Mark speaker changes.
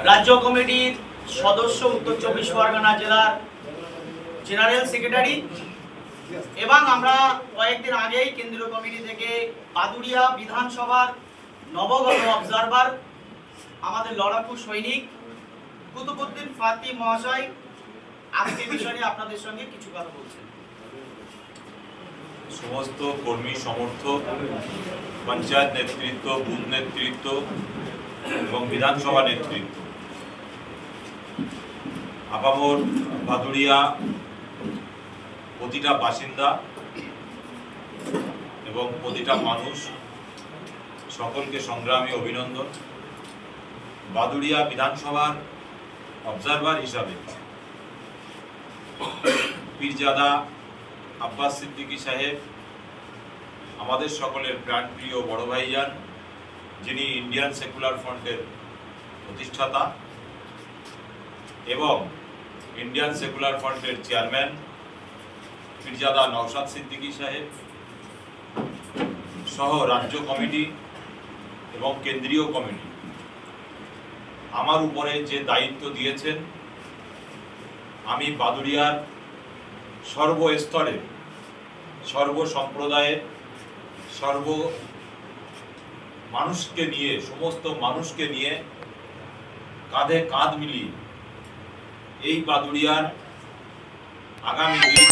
Speaker 1: রাজ্য কমিটির সদস্য, উত্তর চব্বিশ পরগনা জেলার জেনারেল সেক্রেটারি, এবং আমরা কয়েকদিন আগেই কেন্দ্রীয় কমিটি থেকে বাদুড়িয়া বিধানসভার নবগত অবজারভার আমাদের লড়াকু সৈনিক কুতুবউদ্দিন ফাতি মহাশয় আজকে বিষয়ে আপনাদের সঙ্গে কিছু কথা বলছেন।
Speaker 2: সমস্ত কর্মী সমর্থক, পঞ্চায়েত নেতৃত্ব, বুথ নেতৃত্ব এবং বিধানসভা নেতৃত্ব, আপামর বাদুড়িয়া প্রতিটা বাসিন্দা এবং প্রতিটা মানুষ সকলকে সংগ্রামী অভিনন্দন। বাদুড়িয়া বিধানসভার অবজারভার হিসাবে পীরজাদা আব্বাস সিদ্দিকী সাহেব আমাদের সকলের প্রাণপ্রিয় বড় ভাইজান, যিনি ইন্ডিয়ান সেকুলার ফ্রন্টের প্রতিষ্ঠাতা এবং ইন্ডিয়ান সেকুলার ফ্রন্টের চেয়ারম্যান পীরজাদা নওশাদ সিদ্দিকী সাহেব সহ রাজ্য কমিটি এবং কেন্দ্রীয় কমিটি আমার উপরে যে দায়িত্ব দিয়েছেন, আমি বাদুড়িয়ার সর্বস্তরে, সর্বসম্প্রদায়ের, মানুষকে নিয়ে, সমস্ত মানুষকে নিয়ে কাঁধে কাঁধ মিলিয়ে এই বাদুড়িয়ার আগামী দিন